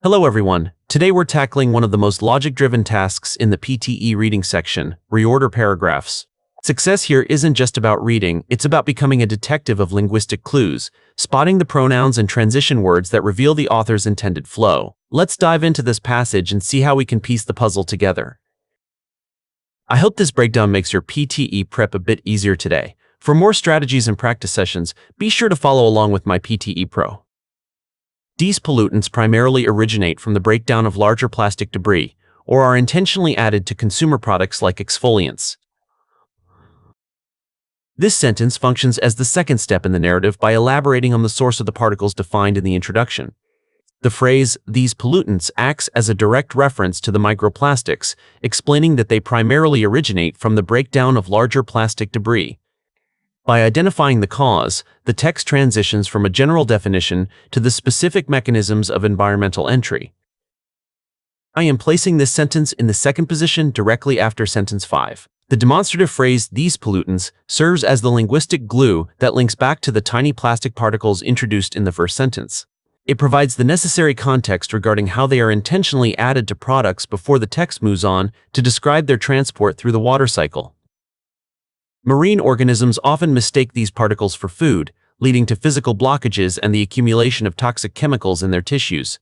Hello everyone. Today we're tackling one of the most logic-driven tasks in the PTE reading section, reorder paragraphs. Success here isn't just about reading, it's about becoming a detective of linguistic clues, spotting the pronouns and transition words that reveal the author's intended flow. Let's dive into this passage and see how we can piece the puzzle together. I hope this breakdown makes your PTE prep a bit easier today. For more strategies and practice sessions, be sure to follow along with my PTE Pro. These pollutants primarily originate from the breakdown of larger plastic debris, or are intentionally added to consumer products like exfoliants. This sentence functions as the second step in the narrative by elaborating on the source of the particles defined in the introduction. The phrase, "these pollutants," acts as a direct reference to the microplastics, explaining that they primarily originate from the breakdown of larger plastic debris. By identifying the cause, the text transitions from a general definition to the specific mechanisms of environmental entry. I am placing this sentence in the second position directly after sentence 5. The demonstrative phrase, "these pollutants," serves as the linguistic glue that links back to the tiny plastic particles introduced in the first sentence. It provides the necessary context regarding how they are intentionally added to products before the text moves on to describe their transport through the water cycle. Marine organisms often mistake these particles for food, leading to physical blockages and the accumulation of toxic chemicals in their tissues.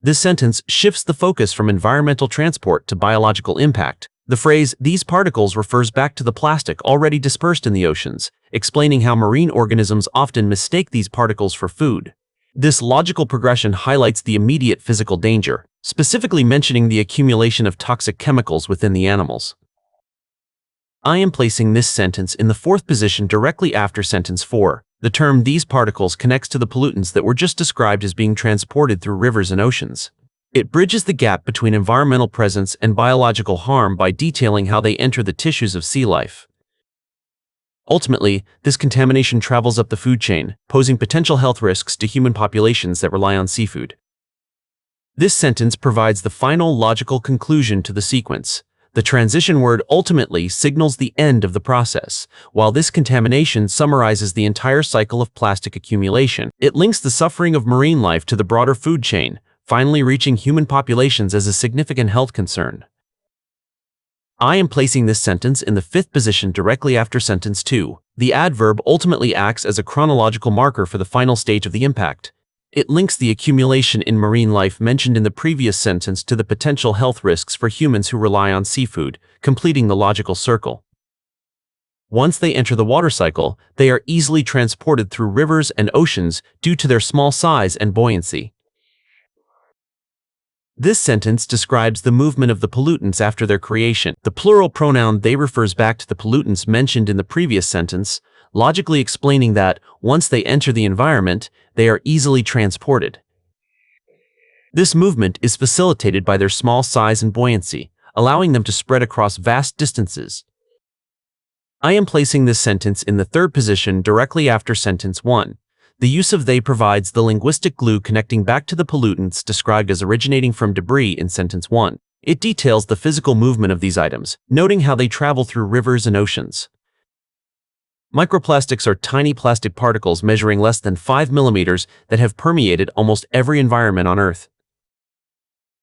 This sentence shifts the focus from environmental transport to biological impact. The phrase, "these particles," refers back to the plastic already dispersed in the oceans, explaining how marine organisms often mistake these particles for food. This logical progression highlights the immediate physical danger, specifically mentioning the accumulation of toxic chemicals within the animals. I am placing this sentence in the fourth position directly after sentence 4. The term "these particles" connects to the pollutants that were just described as being transported through rivers and oceans. It bridges the gap between environmental presence and biological harm by detailing how they enter the tissues of sea life. Ultimately, this contamination travels up the food chain, posing potential health risks to human populations that rely on seafood. This sentence provides the final logical conclusion to the sequence. The transition word ultimately signals the end of the process, while this contamination summarizes the entire cycle of plastic accumulation. It links the suffering of marine life to the broader food chain, finally reaching human populations as a significant health concern. I am placing this sentence in the fifth position directly after sentence 2. The adverb ultimately acts as a chronological marker for the final stage of the impact. It links the accumulation in marine life mentioned in the previous sentence to the potential health risks for humans who rely on seafood, completing the logical circle. Once they enter the water cycle, they are easily transported through rivers and oceans due to their small size and buoyancy. This sentence describes the movement of the pollutants after their creation. The plural pronoun "they" refers back to the pollutants mentioned in the previous sentence, logically explaining that, once they enter the environment, they are easily transported. This movement is facilitated by their small size and buoyancy, allowing them to spread across vast distances. I am placing this sentence in the third position directly after sentence 1. The use of "they" provides the linguistic glue connecting back to the pollutants described as originating from debris in sentence 1. It details the physical movement of these items, noting how they travel through rivers and oceans. Microplastics are tiny plastic particles measuring less than 5 millimeters that have permeated almost every environment on Earth.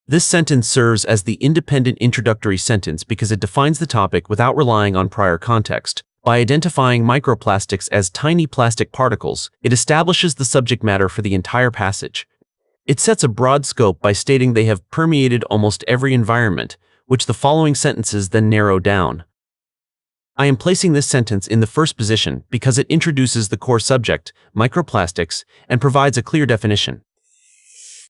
This sentence serves as the independent introductory sentence because it defines the topic without relying on prior context. By identifying microplastics as tiny plastic particles, it establishes the subject matter for the entire passage. It sets a broad scope by stating they have permeated almost every environment, which the following sentences then narrow down. I am placing this sentence in the first position because it introduces the core subject, microplastics, and provides a clear definition.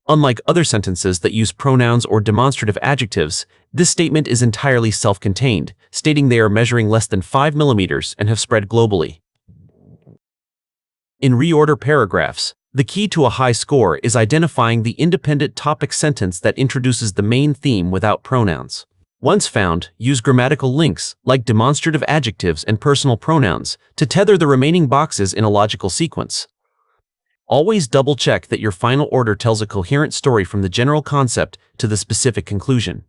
Unlike other sentences that use pronouns or demonstrative adjectives, this statement is entirely self-contained, stating they are measuring less than 5 millimeters and have spread globally. In reorder paragraphs, the key to a high score is identifying the independent topic sentence that introduces the main theme without pronouns. Once found, use grammatical links, like demonstrative adjectives and personal pronouns, to tether the remaining boxes in a logical sequence. Always double-check that your final order tells a coherent story from the general concept to the specific conclusion.